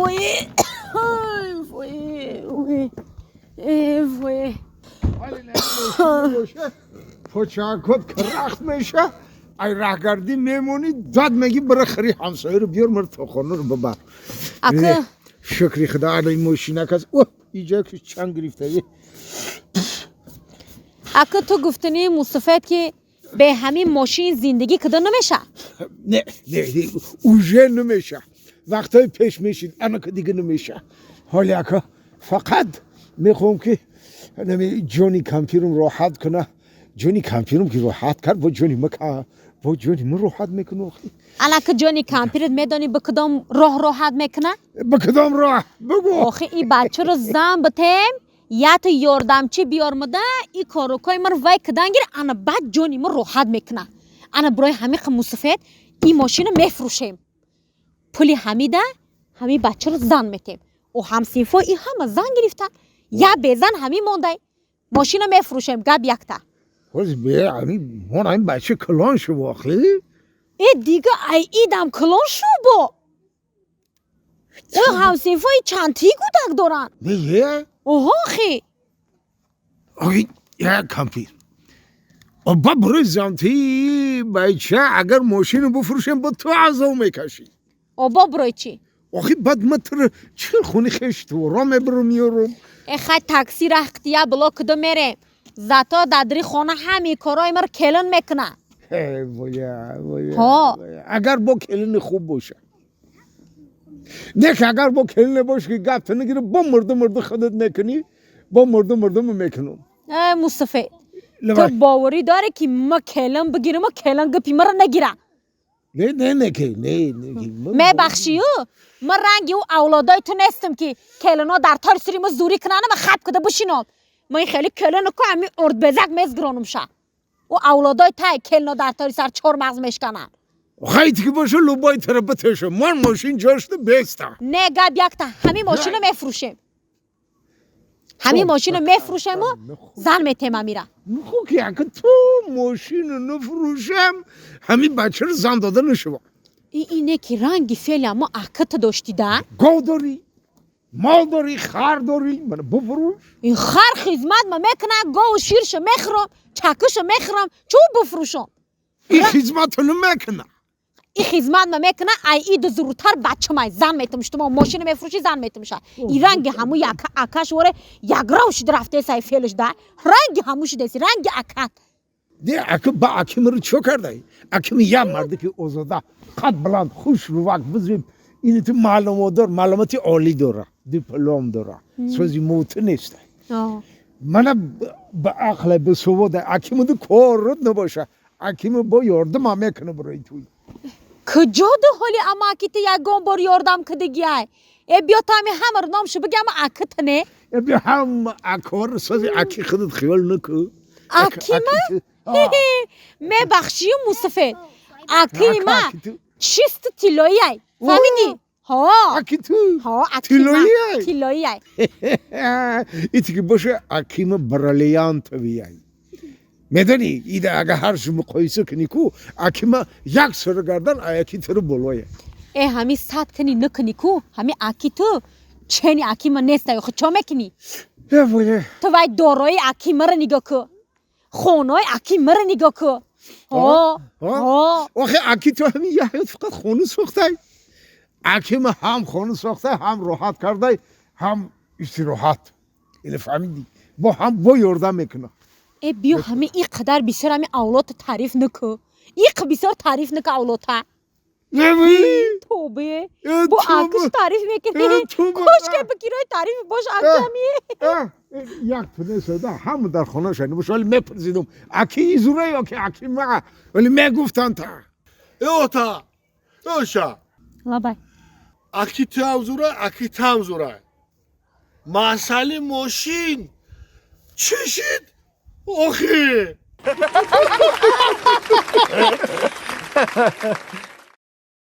وای وای وای وای پاچاکت کرخت میشه ای راهگردی میمونی داد میگی برای خری همسایه رو بیار مرد تا خانه رو ببر اکه شکری خدا علی ماشینه کس اوه اینجا که چند گرفته اکه تو گفتنی مصطفیت که به همین ماشین زندگی کده نمیشه نه اوژه نمیشه وقتای پیش میشید اما که دیگه نمیشه حالی اکا فقط میخوام که جونی کمپیرم راحت کنه جونی کمپیرم که راحت کرد با جونی مکه با جونی من راحت میکنه انا که جونی کمپیرت میدانی به کدام راه راحت میکنه به کدام راه بگو آخه این بچه رو زن بتیم یا تو یاردمچی بیار مده این کاروکای من وای کدنگیر انا بعد جونی من راحت میکنه انا برای همین مصطفیت این ماشین میفروشیم پولی همیده همین بچه رو زن میتیم و همسینفا این همه زن گرفتن یا بزن همین مونده ماشین میفروشیم گب یکتا خوز بیا همین من همین بچه کلان شو آخی ای دیگه ای ایدم کلان شو با او همسینفای چند تی کودک دارن دیگه اوه خی آخی یا کمپیر با برای زنتی بچه اگر ماشین رو بفروشیم با تو عذاب میکشی آبا برای چی؟ آخی بعد متر چه خونی خشت و را میبرو میارم خیلی تاکسی را اختیار بلا کدو میره زتا دادری خانه همی کارای مر کلن میکنه ها اگر با کلن خوب باشه نه که اگر با کلن باشه که گفت نگیره با مرد خودت نکنی با مرد میکنم مصطفی تو باوری داره که ما کلن بگیرم و کلن گپی مرا نگیره نه که نه می بخشیو من رنگی او اولادای تو نیستم که کلنا در تار سری ما زوری کنن ما خب کده بشینم ما این خیلی کلن کو همی ارد بزک میزگرانم شه او اولادای تای کلنا در تاری سر 4 مغز میشکنن خیلی که باشه لوبای تربتشه من ماشین جاشته بیسته نه گب یکتا همین ماشین رو میفروشیم همین ماشین رو میفروشیم و زن میتیم میره نخو که اگه تو ماشین رو نفروشم همین بچه رو زن داده نشو اینه که رنگی فعلی اما اکت داشتی ده گو داری مال داری خر داری من بفروش این خر خدمت ما میکنه گو و شیرشو میخرم چکشو میخرم چو بفروشم این خدمت رو نمیکنه این خدمت ما میکنه ای دو زورتر بچه مای زن میتم شما ماشین میفروشی زن میتم شه این رنگ همو یک اکش وره یک راوش درفته سای فعلش ده رنگ هموش دیسی رنگ اکت ده اکه با اکه مرو چو کرده اکه می یه مرده که اوزاده قد بلند خوش رو وقت بزریم این تو معلوماتی عالی داره دیپلم داره سوزی موته نیسته من با عقل به سواده اکیمو دو کار رد نباشه اکیمو با یاردم هم میکنه برای توی کجا ده حالی اما اکیت یک گام بار یاردم کده گیای ای بیا تا همی همه رو نامشو بگم اکت نه بیا هم اکار سازی اکی خودت خیال نکو اکیمه می بخشی مصطفی اکیمه چیست تیلایی ای فهمیدی؟ ها اکی تو ها تیلایی ای ایتی که باشه اکیمه برالیانت بیایی میدونی ایده اگه هرش مقایسه کنی کو اکیمه یک سر گردن اکی تر بلویه ای همی سات کنی نکنی کو همی اکی تو چنی اکیمه نیسته خود چا میکنی؟ تو وای دارای اکیمه رو نگاه که خونای اکیمه رو نگاه که آخه اکی تو همین یه حیات فقط خونه ساخته اکیمه هم خونه ساخته هم راحت کرده هم استراحت اینه فهمیدی با هم با یاردم میکنه ای بیو همه این قدر بسیار همه اولاد تعریف نکو این بسیار تعریف نکو اولاد ها توبه با آکش تعریف میکنی خوش که بگیرای تعریف باش آکیمیه یک پنه ساده همه در خانه شنی باشه ولی میپرسیدم اکی زوره یا که اکی ما ولی میگفتن تا اوتا اوشا لابای اکی تو هم زوره اکی تو هم زوره مسئله ماشین چی شد؟ آخی